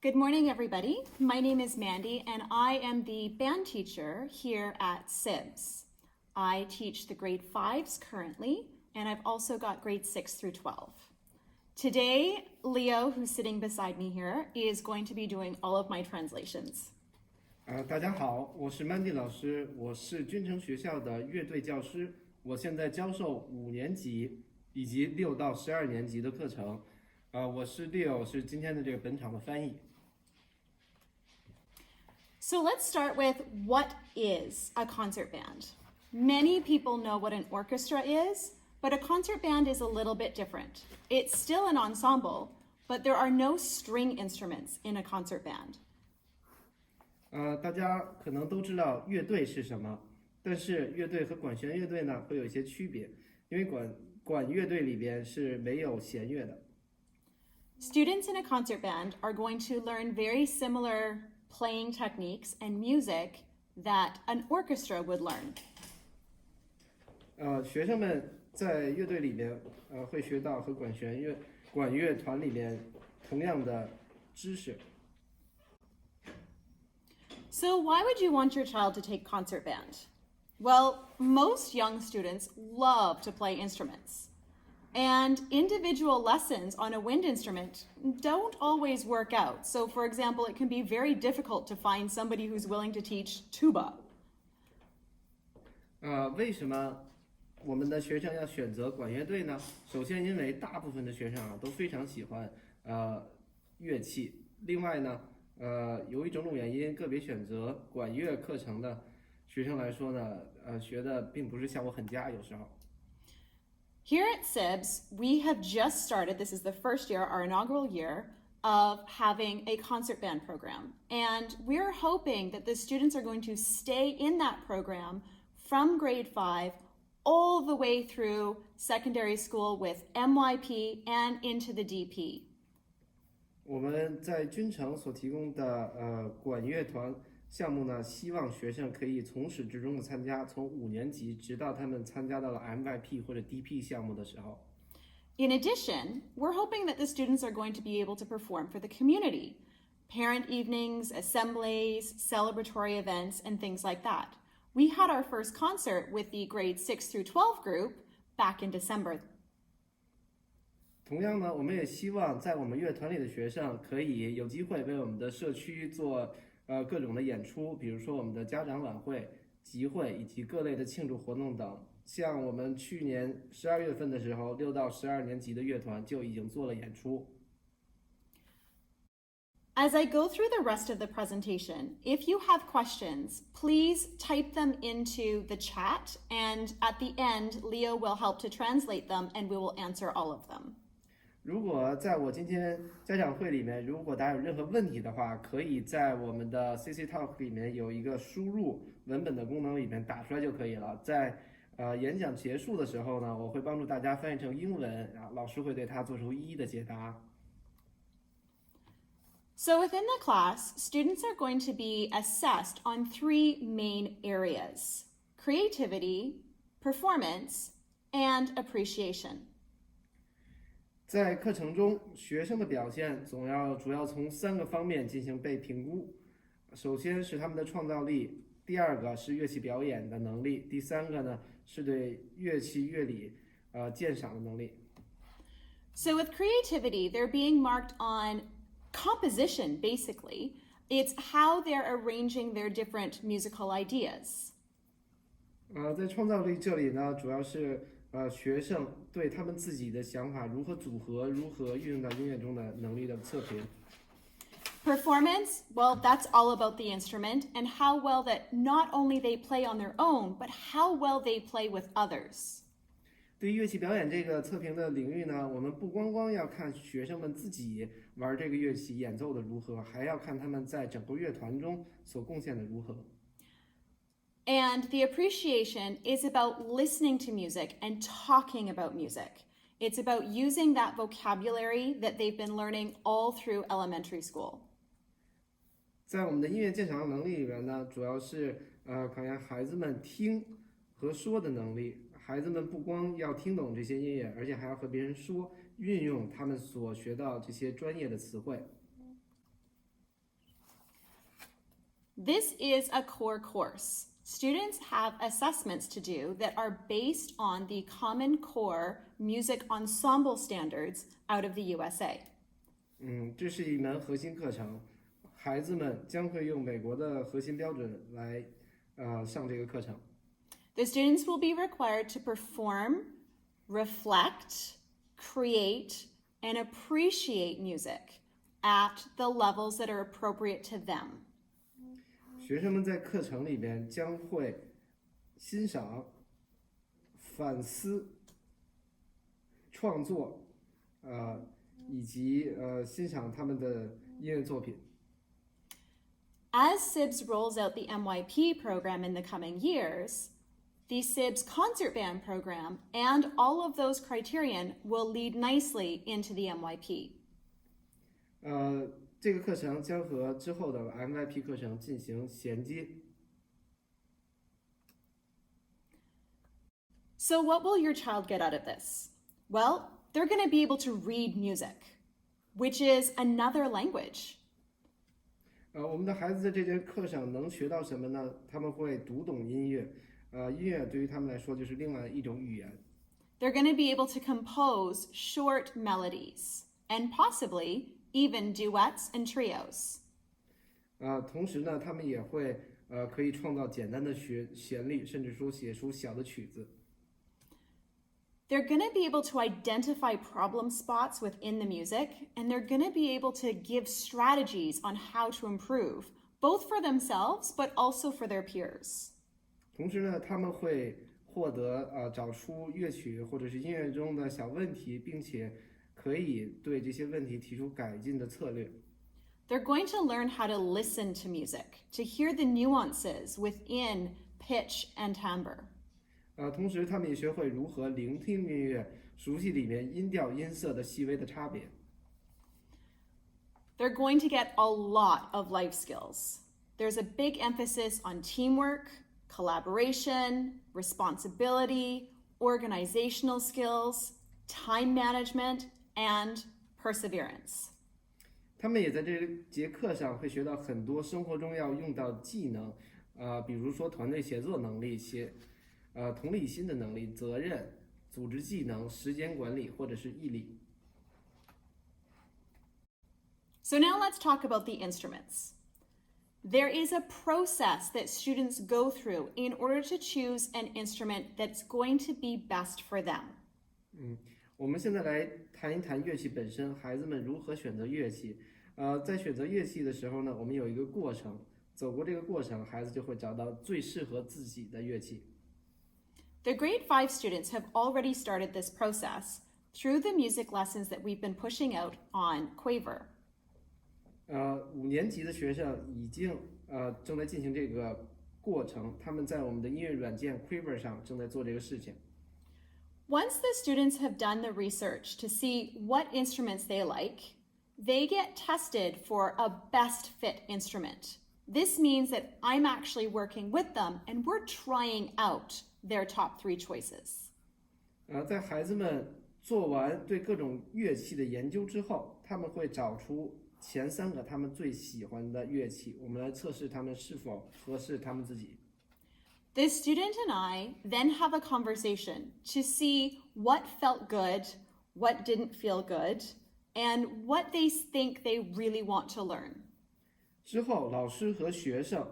Good morning, everybody. My name is Mandy, and I am the band teacher here at SIBS. I teach the grade 5s currently, and I've also got grade 6 through 12. Today, Leo, who's sitting beside me here, is going to be doing all of my translations. 大家好，我是 Mandy 老师，我是君诚学校的乐队教师，我现在教授5年级以及6到12年级的课程。我是 Leo， 是今天的这个本场的翻译。So let's start with what is a concert band. Many people know what an orchestra is, but a concert band is a little bit different. It's still an ensemble, but there are no string instruments in a concert band. 大家可能都知道乐队是什么，但是乐队和管弦乐队呢会有一些区别，因为管乐队里边是没有弦乐的。Students in a concert band are going to learn very similar playing techniques and music that an orchestra would learn. 学生们在乐队里边会学到和管乐团里边同样的知识。So why would you want your child to take concert band? Well, most young students love to play instruments. And individual lessons on a wind instrument don't always work out. So for example, it can be very difficult to find somebody who's willing to teach tuba. 为什么我们的学生要选择管乐队呢？首先，因为大部分的学生都非常喜欢乐器。另外呢，由于种种原因，个别选择管乐课程的学生来说呢，学的并不是效果很佳，有时候。Here at SIBS, we have just started, this is the first year, our inaugural year, of having a concert band program. And we're hoping that the students are going to stay in that program from grade 5 all the way through secondary school with MYP and into the DP. 我们在君诚所提供的管乐团项目呢，希望学生可以从始至终的参加，从5年级直到他们参加到了 MYP 或者 DP 项目的时候。In addition, we're hoping that the students are going to be able to perform for the community, parent evenings, assemblies, celebratory events, and things like that. We had our first concert with the grade 6 through 12 group back in December. 同样呢，我们也希望在我们乐团里的学生可以有机会为我们的社区做各种的演出，比如说我们的家长晚会、集会以及各类的庆祝活动等。像我们去年12月份的时候，6到12年级的乐团就已经做了演出。As I go through the rest of the presentation, if you have questions, please type them into the chat, and at the end, Leo will help to translate them and we will answer all of them. 如果在我今天家长会里面，如果大家有任何问题的话，可以在我们的 CC Talk 里面有一个输入文本的功能里面打出来就可以了。在演讲结束的时候呢，我会帮助大家翻译成英文，然后老师会对它做出一一的解答。So within the class, students are going to be assessed on 3 main areas: creativity, performance, and appreciation. 在课程中，学生的表现主要从3个方面进行被评估。首先是他们的创造力，第2个是乐器表演的能力，第3个呢是对乐器乐理鉴赏的能力。So with creativity, they're being marked on composition, basically. It's how they're arranging their different musical ideas. 在创造力这里呢，主要是学生对他们自己的想法如何组合、如何运用到音乐中的能力的测评。Performance, well, that's all about the instrument and how well that not only they play on their own, but how well they play with others. 对于乐器表演这个测评的领域呢，我们不光要看学生们自己玩这个乐器演奏的如何，还要看他们在整个乐团中所贡献的如何。And the appreciation is about listening to music and talking about music. It's about using that vocabulary that they've been learning all through elementary school. 在我们的音乐鉴赏能力里面呢，主要是考验孩子们听和说的能力。孩子们不光要听懂这些音乐，而且还要和别人说，运用他们所学到这些专业的词汇。This is a core course. Students have assessments to do that are based on the Common Core Music Ensemble standards out of the USA. 这是一门核心课程，孩子们将会用美国的核心标准来上这个课程。The students will be required to perform, reflect, create, and appreciate music at the levels that are appropriate to them. 学生们在课程里边将会欣赏、反思、创作，以及欣赏他们的音乐作品。As SIBS rolls out the MYP program in the coming years, the SIBS concert band program and all of those criterion will lead nicely into the MYP. 这个课程将和之后的 MYP 课程进行衔接。So what will your child get out of this? Well, they're going to be able to read music, which is another language. 我们的孩子在这节课上能学到什么呢？他们会读懂音乐，音乐对于他们来说就是另外一种语言。They're going to be able to compose short melodies and possibly even duets and trios. 同时呢，他们也会可以创造简单的旋律，甚至说写出小的曲子。They're going to be able to identify problem spots within the music, and they're going to be able to give strategies on how to improve, both for themselves but also for their peers. 同时呢，他们会获得找出乐曲或者是音乐中的小问题，并且可以对这些问题提出改进的策略。They're going to learn how to listen to music, to hear the nuances within pitch and timbre. 同时他们也学会如何聆听音乐，熟悉里面音调、音色的细微的差别。They're going to get a lot of life skills. There's a big emphasis on teamwork, collaboration, responsibility, organizational skills, time management, and perseverance. 他们也在这节课上会学到很多生活中要用到技能，比如说团队协作能力、同理心的能力、责任、组织技能、时间管理或者是毅力。So now let's talk about the instruments. There is a process that students go through in order to choose an instrument that's going to be best for them. 我们现在来谈一谈乐器本身，孩子们如何选择乐器。在选择乐器的时候呢，我们有一个过程，走过这个过程，孩子就会找到最适合自己的乐器。The grade 5 students have already started this process through the music lessons that we've been pushing out on Gr4. 5年级的学生已经正在进行这个过程，他们在我们的音乐软件 Gr4 上正在做这个事情。Once the students have done the research to see what instruments they like, they get tested for a best fit instrument. This means that I'm actually working with them and we're trying out their top 3 choices. 在孩子们做完对各种乐器的研究之后，他们会找出前3个他们最喜欢的乐器，我们来测试他们是否合适他们自己。The student and I then have a conversation to see what felt good, what didn't feel good, and what they think they really want to learn. 之后，老师和学生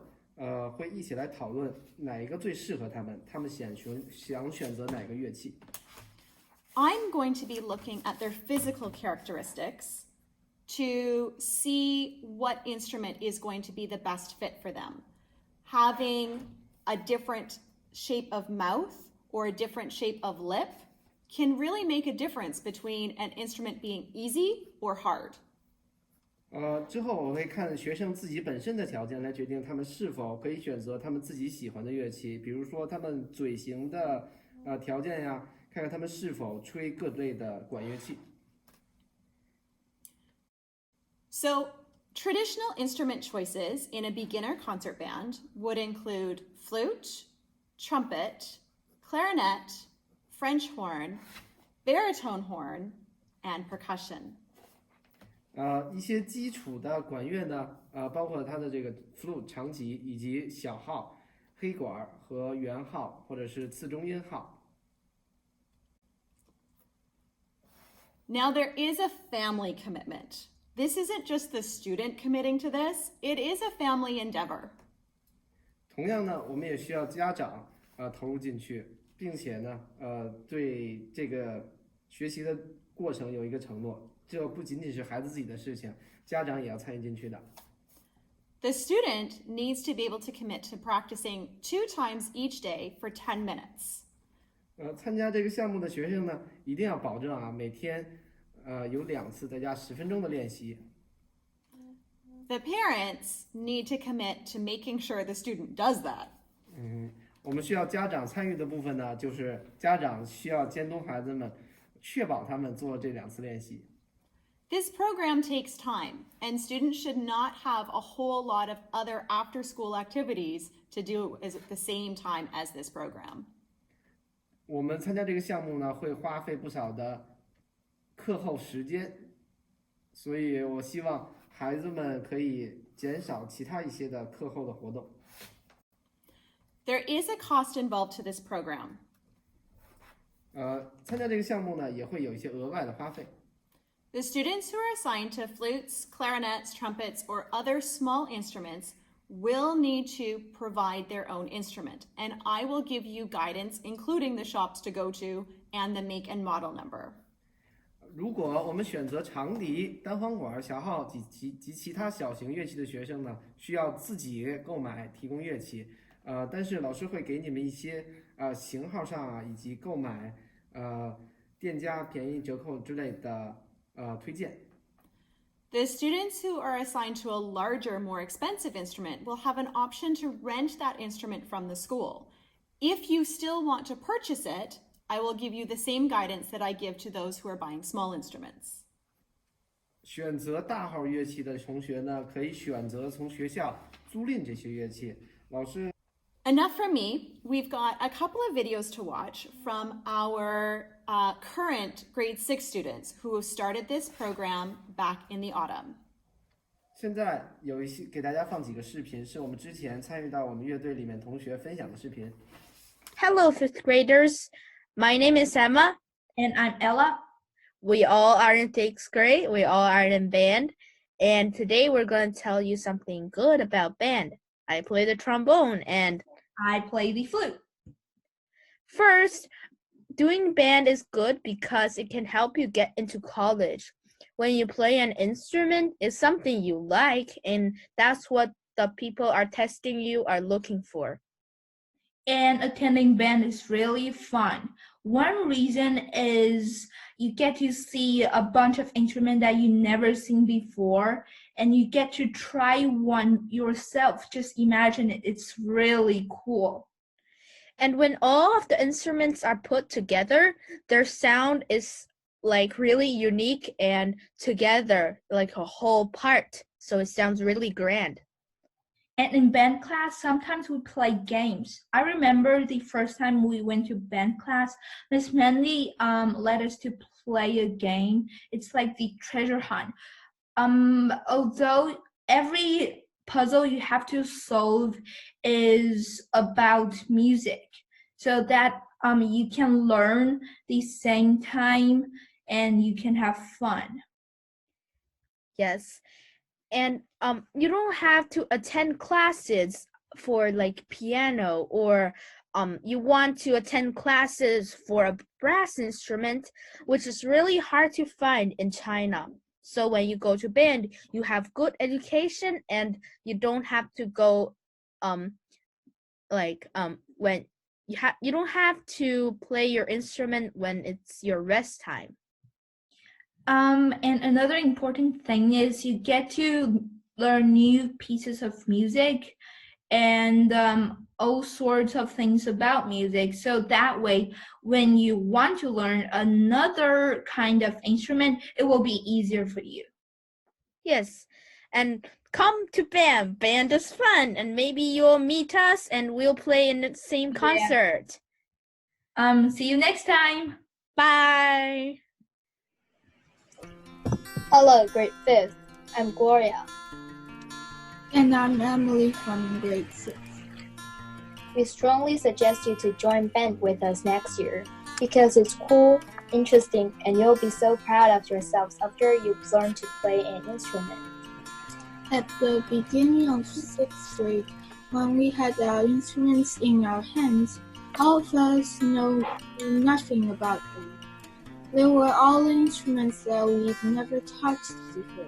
会一起来讨论哪一个最适合他们，他们想选择哪个乐器。I'm going to be looking at their physical characteristics to see what instrument is going to be the best fit for them. Having a different shape of mouth or a different shape of lip can really make a difference between an instrument being easy or hard. 之后我会看学生自己本身的条件来决定他们是否可以选择他们自己喜欢的乐器，比如说他们嘴型的条件呀，看看他们是否吹各类的管乐器。So, traditional instrument choices in a beginner concert band would include flute, trumpet, clarinet, French horn, baritone horn, and percussion. 一些基础的管乐呢，包括它的这个 flute 长笛以及小号、黑管和圆号或者是次中音号。Now there is a family commitment. This isn't just the student committing to this, it is a family endeavor. 同样呢，我们也需要家长投入进去，并且呢，对这个学习的过程有一个承诺，这不仅仅是孩子自己的事情，家长也要参与进去的。The student needs to be able to commit to practicing 2 times each day for 10 minutes. 参加这个项目的学生呢，一定要保证每天有2次再加10分钟的练习。The parents need to commit to making sure the student does that. 我们需要家长参与的部分呢，就是家长需要监督孩子们，确保他们做这2次练习。This program takes time, and students should not have a whole lot of other after-school activities to do at the same time as this program. 我们参加这个项目呢，会花费不少的课后时间，所以我希望孩子们可以减少其他一些的课后的活动。There is a cost involved to this program. 参加这个项目呢，也会有一些额外的花费。The students who are assigned to flutes, clarinets, trumpets, or other small instruments will need to provide their own instrument, and I will give you guidance, including the shops to go to and the make and model number. 如果我们选择长笛、单簧管、小号及其他小型乐器的学生呢，需要自己购买提供乐器，但是老师会给你们一些型号上以及购买店家便宜折扣之类的推荐。The students who are assigned to a larger, more expensive instrument will have an option to rent that instrument from the school. If you still want to purchase it, I will give you the same guidance that I give to those who are buying small instruments. 选择大号乐器的同学呢，可以选择从学校租赁这些乐器。老师 Enough from me. We've got a couple of videos to watch from our current grade 6 students who started this program back in the autumn. 现在有一些给大家放几个视频，是我们之前参与到我们乐队里面同学分享的视频。 Hello, 5th graders. My name is Emma. And I'm Ella. We all are in 6th grade. We all are in band. And today we're going to tell you something good about band. I play the trombone and I play the flute. first, doing band is good because it can help you get into college. When you play an instrument, it's something you like, and that's what the people are testing you are looking for. And attending band is really fun. One reason is you get to see a bunch of instruments that you never seen before, and you get to try one yourself. Just imagine it. It's really cool. And when all of the instruments are put together, their sound is like really unique and together like a whole part. So it sounds really grand. And in band class, sometimes we play games. I remember the first time we went to band class, Miss Mandy led us to play a game. It's like the treasure hunt. Although every puzzle you have to solve is about music, so that you can learn the same time and you can have fun. Yes. And you don't have to attend classes for like piano, or you want to attend classes for a brass instrument, which is really hard to find in China. So when you go to band, you have good education and you don't have to go when you don't have to play your instrument when it's your rest time. And another important thing is you get to learn new pieces of music and all sorts of things about music. So that way, when you want to learn another kind of instrument, it will be easier for you. Yes, and come to band. Band is fun, and maybe you'll meet us and we'll play in the same concert. See you next time. Bye. Hello, grade 5th. I'm Gloria. And I'm Emily from grade 6. We strongly suggest you to join band with us next year because it's cool, interesting, and you'll be so proud of yourselves after you've learned to play an instrument. At the beginning of 6th grade, when we had our instruments in our hands, all of us knew nothing about them. They were all instruments that we'd never touched before.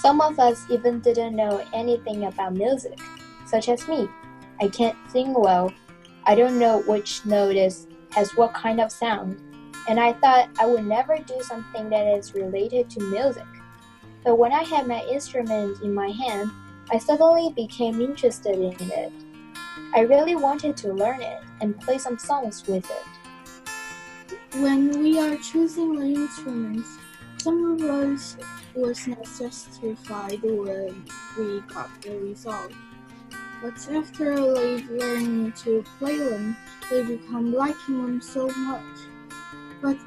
Some of us even didn't know anything about music, such as me. I can't sing well. I don't know which note has what kind of sound, and I thought I would never do something that is related to music. But when I had my instrument in my hand, I suddenly became interested in it. I really wanted to learn it and play some songs with it. When we are choosing the instruments, some of us was not satisfied when we got the result. But after they've learned to play them, they become liking them so much. But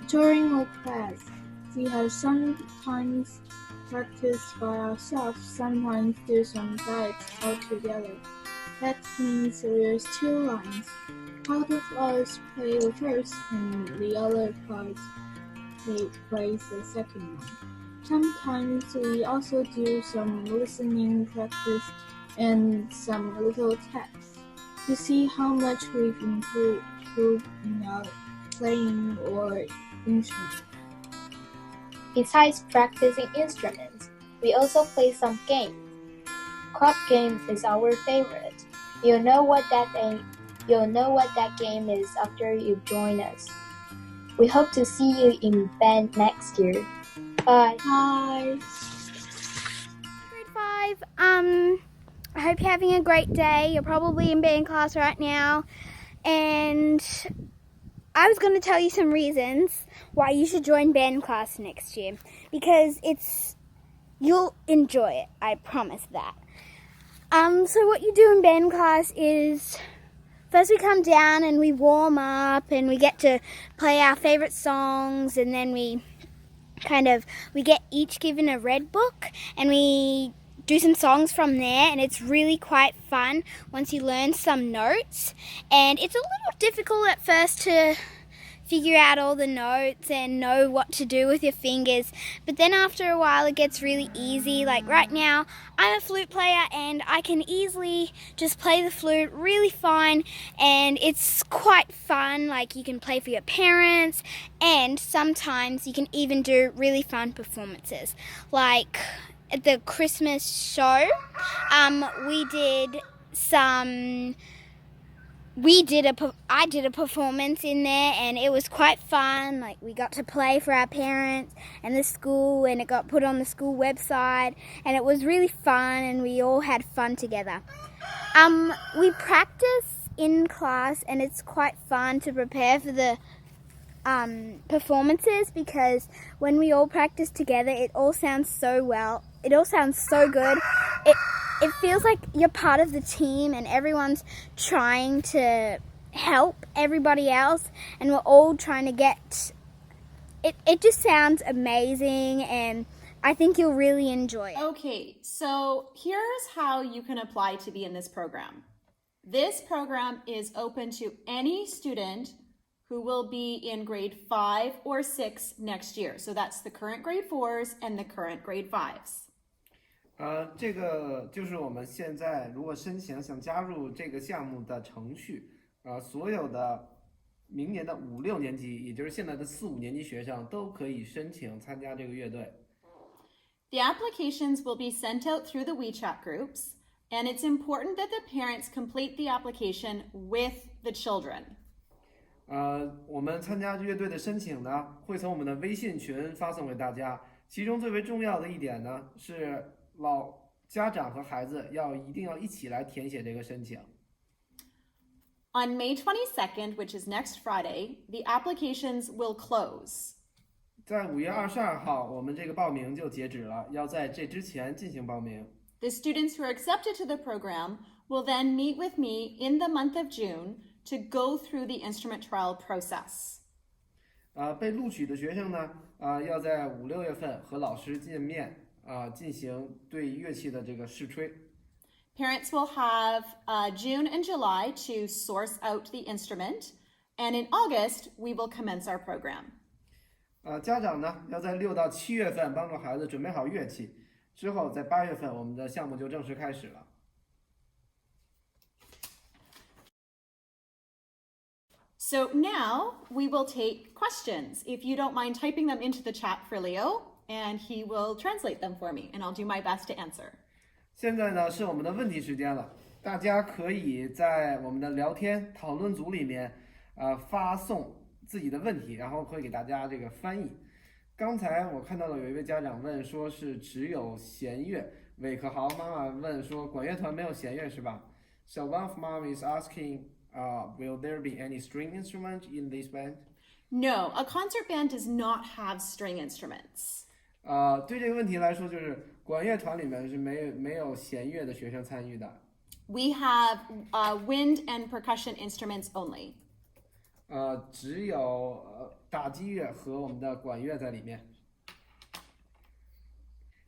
during a class, we have sometimes practice by ourselves, sometimes do some diets all together. That means there's 2 lines. Part of us play the first and the other part plays the second one. Sometimes we also do some listening practice and some little tests to see how much we've improved in our playing or instrument. Besides practicing instruments, we also play some games. Crop game is our favorite. You'll know what that game is after you join us. We hope to see you in band next year. Bye. Bye. Grade 5, I hope you're having a great day. You're probably in band class right now. And I was going to tell you some reasons why you should join band class next year. Because you'll enjoy it. I promise that. So what you do in band class is, first we come down and we warm up and we get to play our favorite songs, and then we get each given a red book and we do some songs from there, and it's really quite fun once you learn some notes. And it's a little difficult at first to figure out all the notes and know what to do with your fingers, but then after a while it gets really easy. Like right now, I'm a flute player and I can easily just play the flute really fine, and it's quite fun. Like you can play for your parents, and sometimes you can even do really fun performances. Like at the Christmas show, I did a performance in there, and it was quite fun. Like we got to play for our parents and the school, and it got put on the school website, and it was really fun, and we all had fun together. We practice in class, and it's quite fun to prepare for the performances, because when we all practice together, it all sounds so well. It all sounds so good. It feels like you're part of the team and everyone's trying to help everybody else, and we're all trying to get it. It just sounds amazing, and I think you'll really enjoy it. Okay, so here's how you can apply to be in this program. This program is open to any student who will be in grade 5 or 6 next year. So that's the current grade 4s and the current grade 5s. 这个就是我们现在如果申请想加入这个项目的程序。所有的明年的5、6年级，也就是现在的4、5年级学生都可以申请参加这个乐队。The applications will be sent out through the WeChat groups, and it's important that the parents complete the application with the children. 我们参加乐队的申请呢，会从我们的微信群发送给大家。其中最为重要的一点呢，是家长和孩子一定要一起来填写这个申请。On May 22nd, which is next Friday, the applications will close. 在5月22号，我们这个报名就截止了，要在这之前进行报名。The students who are accepted to the program will then meet with me in the month of June to go through the instrument trial process. 被录取的学生呢，要在5、6月份和老师见面进行对乐器的这个试吹。Parents will have June and July to source out the instrument, and in August, we will commence our program. 家长呢要在6到7月份帮助孩子准备好乐器，之后在8月份我们的项目就正式开始了。So now we will take questions. If you don't mind typing them into the chat for Leo, and he will translate them for me, and I'll do my best to answer. 现在呢是我们的问题时间了，大家可以在我们的聊天讨论组里面发送自己的问题，然后会给大家这个翻译。刚才我看到了有一位家长问说是只有弦乐，韦可豪妈妈问说管乐团没有弦乐是吧？ So one of mom is asking, will there be any string instrument in this band? No, a concert band does not have string instruments. 对这个问题来说，就是管乐团里面是没有弦乐的学生参与的。We have wind and percussion instruments only. 只有打击乐和我们的管乐在里面。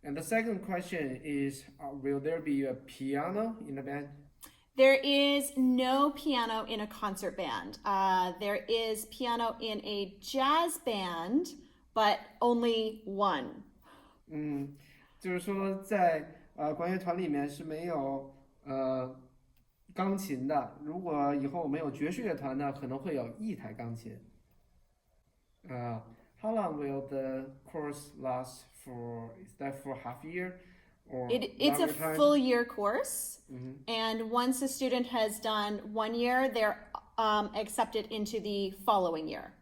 And the second question is, will there be a piano in the band? There is no piano in a concert band. There is piano in a jazz band, but only one. 就是说在管乐团里面是没有钢琴的。如果以后我们有爵士乐团呢，可能会有1台钢琴。How long will the course last for? Is that for half year? It's a full year course, and once a student has done 1 year, they're accepted into the following year.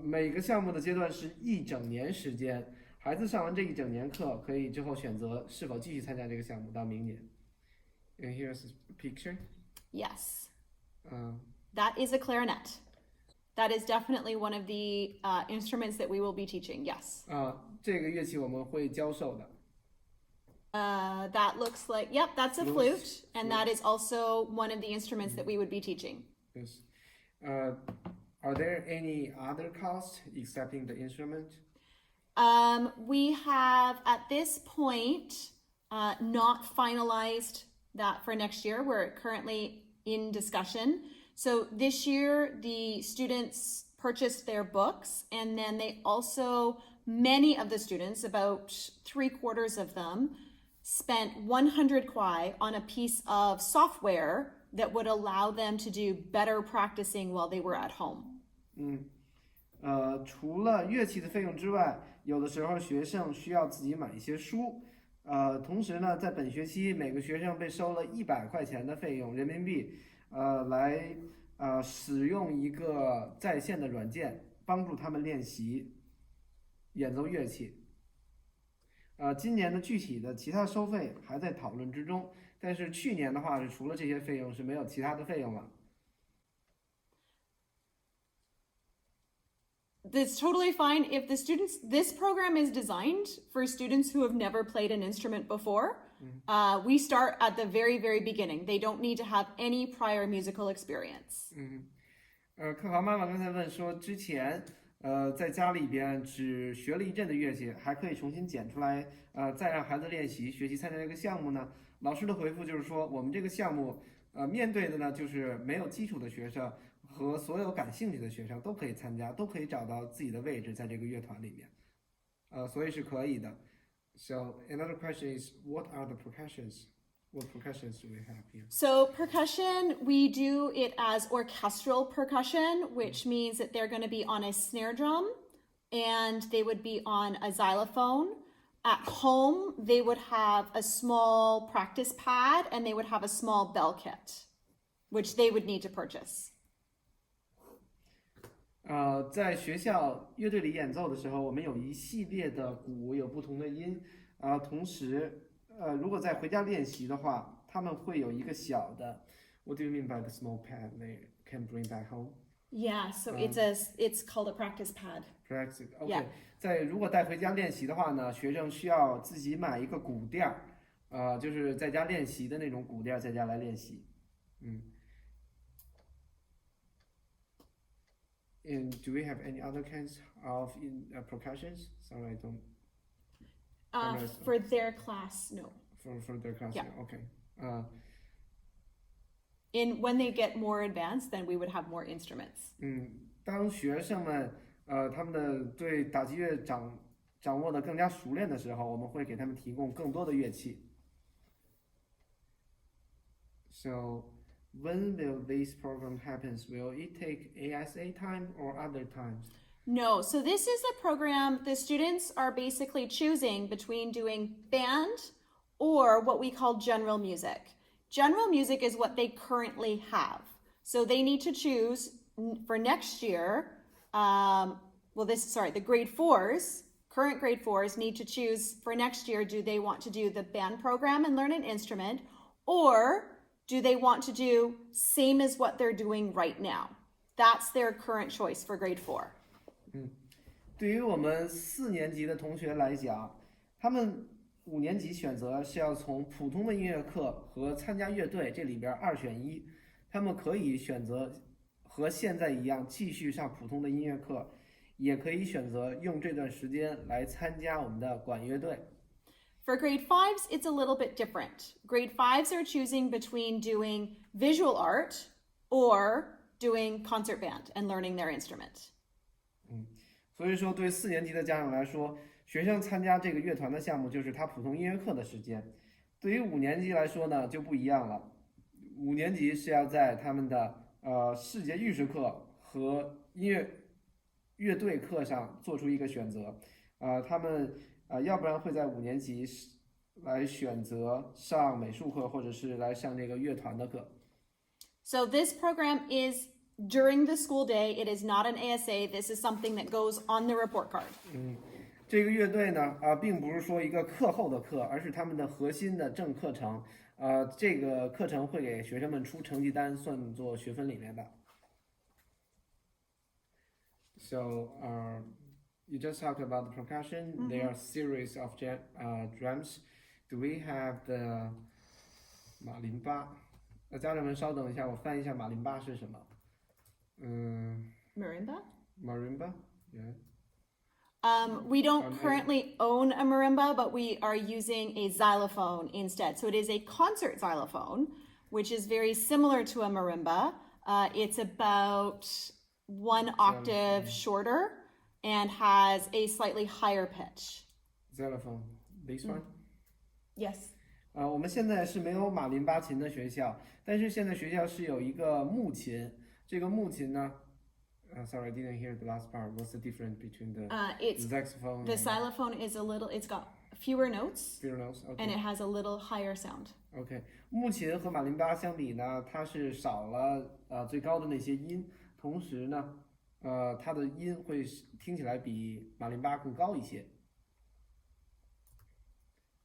每个项目的阶段是1整年时间，孩子上完这1整年课，可以之后选择是否继续参加这个项目到明年。And here's a picture. Yes. That is a clarinet. That is definitely one of the instruments that we will be teaching. Yes. 这个乐器我们会教授的。That looks like, yep, that's a flute, and that is also one of the instruments that we would be teaching. Yes. Are there any other costs excepting the instrument? We have at this point not finalized that for next year. We're currently in discussion. So this year, the students purchased their books, and then they also, many of the students, about 3/4 of them, spent 100 kwai on a piece of software that would allow them to do better practicing while they were at home. 除了乐器的费用之外，有的时候学生需要自己买一些书。同时呢，在本学期每个学生被收了100块钱的费用人民币，来使用一个在线的软件，帮助他们练习演奏乐器。今年的具体的其他收费还在讨论之中，但是去年的话是除了这些费用是没有其他的费用了。That's totally fine if the students, this program is designed for students who have never played an instrument before. We start at the very, very beginning. They don't need to have any prior musical experience. 克豪妈妈刚才问说，之前在家里边只学了一阵的乐器，还可以重新捡出来，再让孩子练习学习参加这个项目呢？老师的回复就是说，我们这个项目面对的呢就是没有基础的学生和所有感兴趣的学生都可以参加，都可以找到自己的位置在这个乐团里面，所以是可以的。So another question is, what are the percussions? What percussions do we have here? So percussion, we do it as orchestral percussion, which means that they're going to be on a snare drum and they would be on a xylophone. At home, they would have a small practice pad and they would have a small bell kit, which they would need to purchase. 在学校乐队里演奏的时候，我们有一系列的鼓，有不同的音，同时，如果在回家练习的话，他们会有一个小的。What do you mean by the small pad they can bring back home? Yeah, so it's called a practice pad. Practice, OK. Yeah. 如果带回家练习的话呢，学生需要自己买一个鼓垫儿，就是在家练习的那种鼓垫，在家来练习。And do we have any other kinds of percussions? Sorry, I don't. For their class, no. For their class, Yeah. Okay. When they get more advanced, then we would have more instruments. 当学生们他们的对打击乐掌握的更加熟练的时候，我们会给他们提供更多的乐器。So when will this program happens? Will it take ASA time or other times? No, so this is a program the students are basically choosing between doing band or what we call general music. General music is what they currently have. So they need to choose for next year. The grade fours, current grade fours need to choose for next year, do they want to do the band program and learn an instrument, or do they want to do same as what they're doing right now? That's their current choice for grade 4. 对于我们4年级的同学来讲，他们5年级选择是要从普通的音乐课和参加乐队这里边2选1，他们可以选择和现在一样继续上普通的音乐课，也可以选择用这段时间来参加我们的管乐队。For grade 5s, it's a little bit different. Grade 5s are choosing between doing visual art or doing concert band and learning their instrument. 所以说对4年级的家长来说，学生参加这个乐团的项目就是他普通音乐课的时间。对于5年级来说呢，就不一样了。5年级是要在他们的视觉艺术课和乐队课上做出一个选择。他们要不然会在5年级来选择上美术课，或者是来上这个乐团的课。So this program is during the school day. It is not an ASA. This is something that goes on the report card. 这个乐队呢，并不是说一个课后的课，而是他们的核心的正课程。这个课程会给学生们出成绩单，算作学分里面的。So, you just talked about the percussion. There are series of drums. Do we have the 马林巴？家长们稍等一下，我翻译一下马林巴是什么。Marimba? Marimba, yeah. We don't currently own a marimba, but we are using a xylophone instead. So it is a concert xylophone, which is very similar to a marimba. It's about 1 octave shorter and has a slightly higher pitch. Xylophone, this one? Yes. 我们现在是没有马林巴琴的学校，但是现在学校是有一个木琴。这个木琴呢，sorry, I didn't hear the last part. What's the difference between the saxophone? The xylophone is it's got fewer notes. Fewer notes, okay. And it has a little higher sound. OK， 木琴和马林巴相比呢，它是少了最高的那些音，同时呢，它的音会听起来比马林巴更高一些。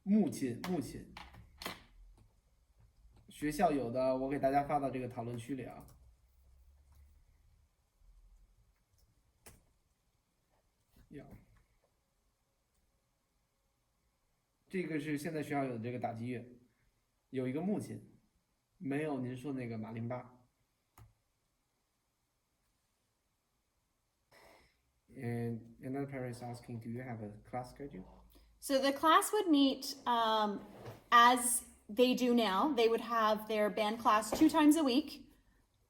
木琴，学校有的，我给大家发到这个讨论区里啊。这个是现在学校有的这个打击乐，有一个木琴，没有您说那个马林巴。And another parent is asking, do you have a class schedule? So the class would meet as they do now. They would have their band class 2 times a week.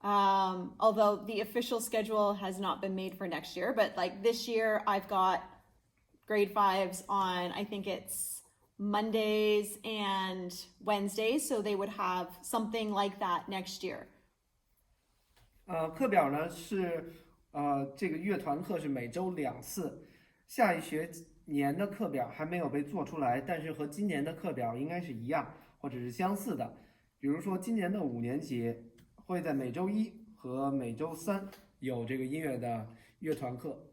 Although the official schedule has not been made for next year, but like this year I've got grade 5s on, I think it's Mondays and Wednesdays, so they would have something like that next year. 课表呢是这个乐团课是每周2次，下一学年的课表还没有被做出来，但是和今年的课表应该是一样或者是相似的。比如说今年的5年级会在每周1和每周3有这个音乐的乐团课。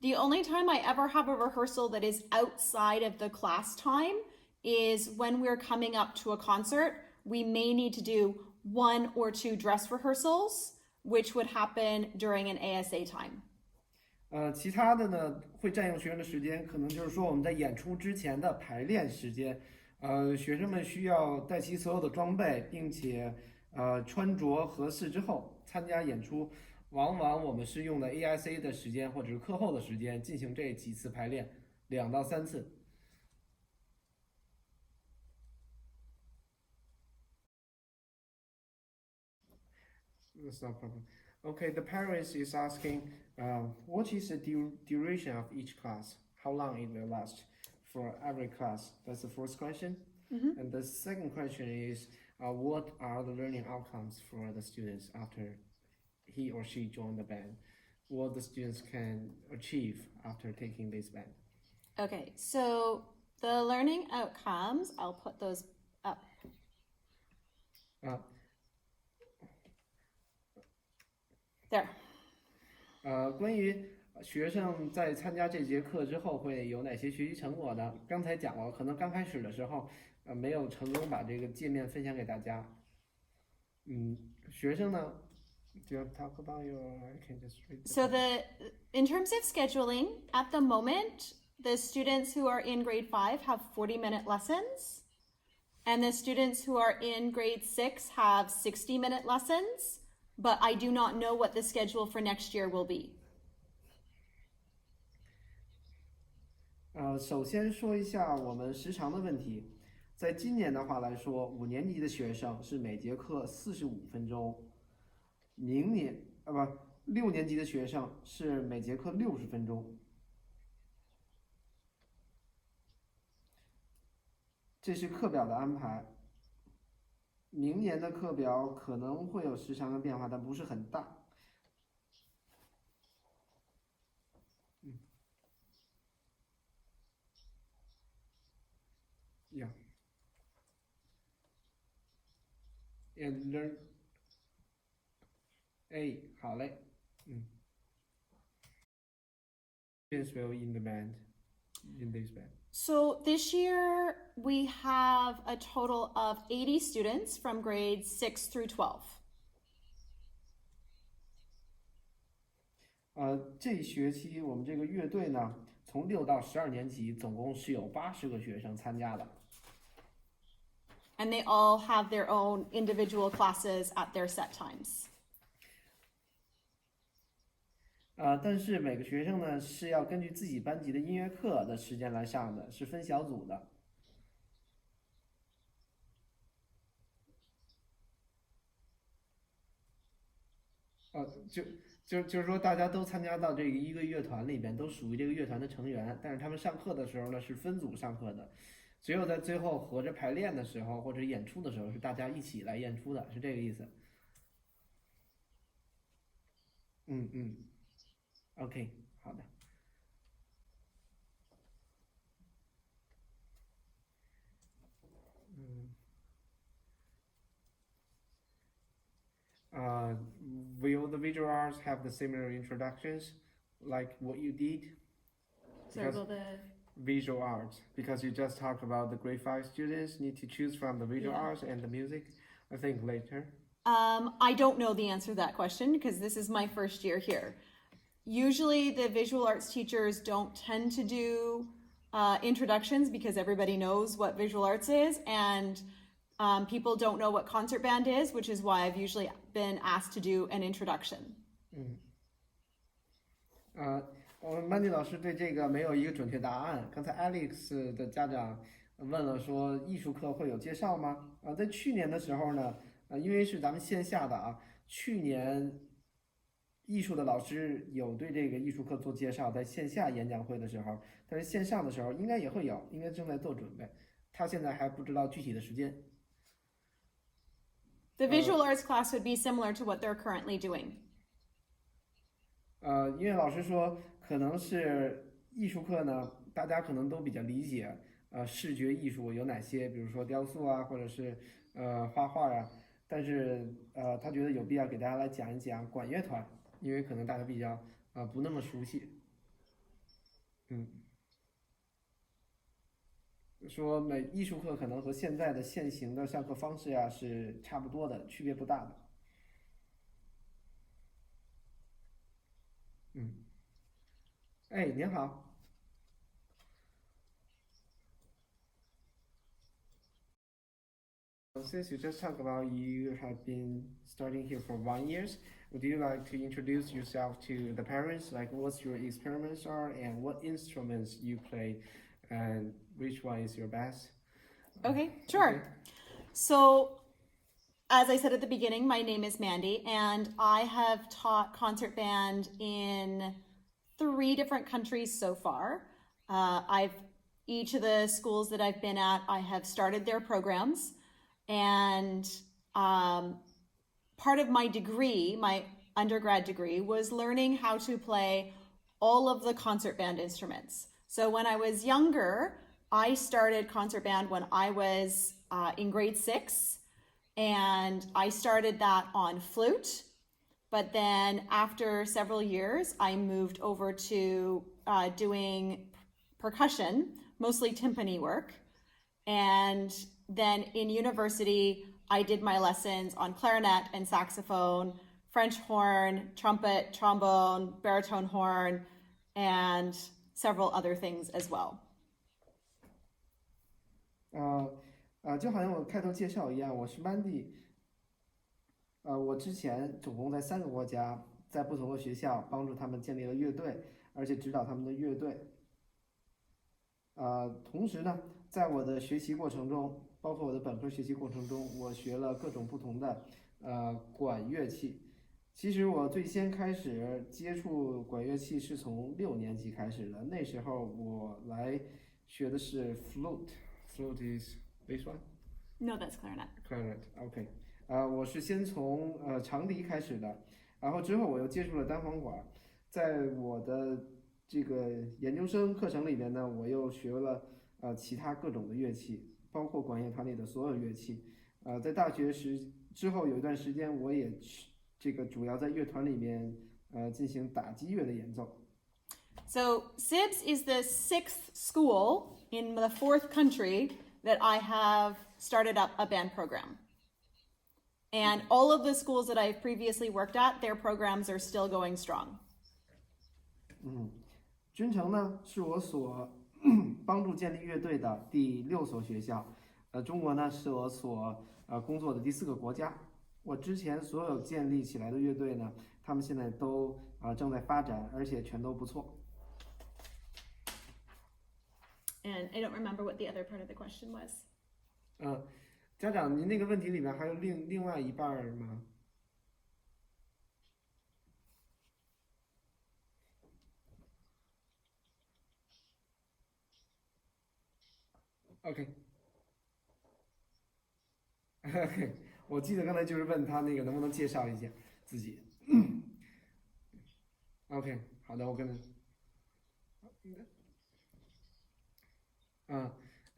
The only time I ever have a rehearsal that is outside of the class time is when we're coming up to a concert. We may need to do 1 or 2 dress rehearsals, which would happen during an ASA time. 其他的呢会占用学生的时间，可能就是说我们在演出之前的排练时间，学生们需要带齐所有的装备，并且穿着合适之后参加演出。往往我们是用的 AIC 的时间或者是课后的时间进行这几次排练，2到3次。That's no problem. Okay, the parents is asking, what is the duration of each class? How long it will last for every class? That's the first question. Mm-hmm. And the second question is, what are the learning outcomes for the students after he or she joined the band? What the students can achieve after taking this band? Okay, so the learning outcomes, I'll put those up. There. 关于学生在参加这节课之后会有哪些学习成果呢？刚才讲了，可能刚开始的时候，没有成功把这个界面分享给大家。学生呢，Do you talk about your? I can just read. So in terms of scheduling, at the moment, the students who are in grade 5 have 40-minute lessons, and the students who are in grade 6 have 60-minute lessons, but I do not know what the schedule for next year will be. 首先说一下我们时长的问题。在今年的话来说，5年级的学生是每节课45分钟，明年6年级的学生是每节课60分钟。这是课表的安排。明年的课表可能会有时长的变化，但不是很大。Yeah. And learn. 好嘞。Students will in the band, in this band. So this year we have a total of 80 students from grades 6 through 12. 这一学期我们这个乐队呢，从6到12年级，总共是有80个学生参加的。And they all have their own individual classes at their set times. 但是每个学生呢是要根据自己班级的音乐课的时间来上的，是分小组的。就是说大家都参加到这个一个乐团里边，都属于这个乐团的成员，但是他们上课的时候呢是分组上课的，只有在最后合着排练的时候或者演出的时候是大家一起来演出的，是这个意思。OK， 好的。Will the visual arts have the similar introductions like what you did? So will the Visual arts, because you just talked about the grade 5 students need to choose from the visual arts and the music. I think later. I don't know the answer to that question because this is my first year here. Usually the visual arts teachers don't tend to do introductions because everybody knows what visual arts is, and people don't know what concert band is, which is why I've usually been asked to do an introduction. 我们班级老师对这个没有一个准确答案。刚才 Alex 的家长问了说，艺术课会有介绍吗？在去年的时候呢，因为是咱们线下的啊，去年艺术的老师有对这个艺术课做介绍，在线下演讲会的时候，但是线上的时候应该也会有，应该正在做准备。他现在还不知道具体的时间。The visual arts class would be similar to what they're currently doing. 音乐老师说，可能是艺术课呢，大家可能都比较理解，视觉艺术有哪些，比如说雕塑啊，或者是画画啊，但是他觉得有必要给大家来讲一讲管乐团，因为可能大家比较不那么熟悉。说艺术课可能和现在的现行的上课方式呀是差不多的，区别不大的。您好。Since you just talked about you have been studying here for 1 year, would you like to introduce yourself to the parents? Like, what's your experiments are and what instruments you play, and which one is your best? Okay, sure. Okay. So, as I said at the beginning, my name is Mandy, and I have taught concert band in 3 different countries so far. Each of the schools that I've been at, I have started their programs, and part of my degree, my undergrad degree, was learning how to play all of the concert band instruments. So when I was younger, I started concert band when I was in grade 6, and I started that on flute. But then after several years, I moved over to doing percussion, mostly timpani work. And then in university, I did my lessons on clarinet and saxophone, French horn, trumpet, trombone, baritone horn, and several other things as well. 就好像我开头介绍一样，我是 Mandy。我之前总共在3个国家，在不同的学校帮助他们建立了乐队，而且指导他们的乐队。同时呢，在我的学习过程中，包括我的本科学习过程中，我学了各种不同的管乐器。其实我最先开始接触管乐器是从6年级开始的，那时候我来学的是 flute。Flute is this one? No, that's clarinet. Clarinet, OK。我是先从长笛开始的，然后之后我又接触了单簧管，在我的这个研究生课程里面呢，我又学了其他各种的乐器，包括管乐团里的所有乐器。在大学之后有一段时间，我也这个主要在乐团里面进行打击乐的演奏。So SIBS is the 6th school in the 4th country that I have started up a band program. And all of the schools that I've previously worked at, their programs are still going strong. 君城呢是我所帮助建立乐队的第6所学校，中国呢是我所工作的第4个国家。我之前所有建立起来的乐队呢，他们现在都正在发展，而且全都不错。And I don't remember what the other part of the question was. 家长，您那个问题里面还有另外一半吗？OK， 我记得刚才就是问他那个能不能介绍一下自己。OK， 好的，我跟他。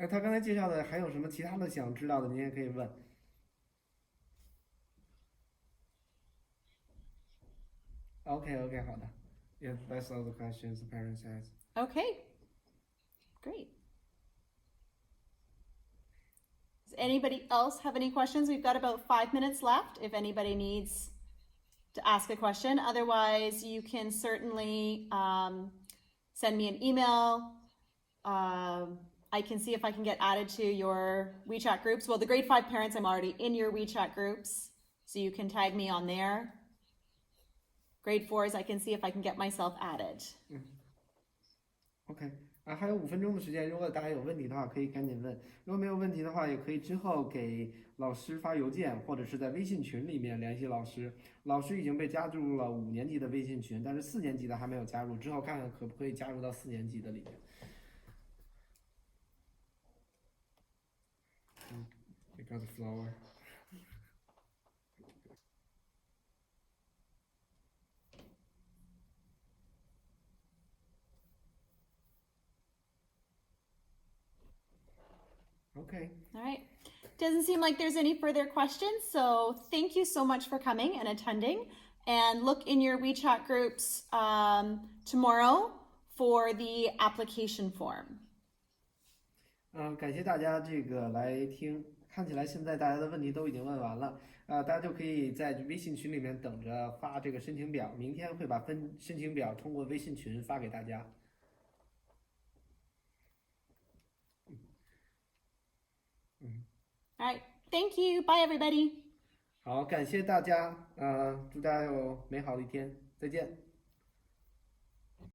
他刚才介绍的还有什么其他的想知道的，您也可以问。OK， 好的。Yeah, that's all the questions the parents has. Okay, great. Does anybody else have any questions? We've got about 5 minutes left if anybody needs to ask a question. Otherwise, you can certainly send me an email. I can see if I can get added to your WeChat groups. Well, the grade 5 parents, I'm already in your WeChat groups, so you can tag me on there. Grade 4s, I can see if I can get myself added. OK， 还有5分钟的时间，如果大家有问题的话，可以赶紧问。如果没有问题的话，也可以之后给老师发邮件，或者是在微信群里面联系老师。老师已经被加入了5年级的微信群，但是4年级的还没有加入，之后看看可不可以加入到4年级的里面。You got the flower. Okay. All right. Doesn't seem like there's any further questions, so thank you so much for coming and attending. And look in your WeChat groups tomorrow for the application form. 感谢大家这个来听，看起来现在大家的问题都已经问完了，大家就可以在微信群里面等着发这个申请表，明天会把申请表通过微信群发给大家。All right. Thank you. Bye, everybody. 好，感谢大家，祝大家有美好的一天，再见。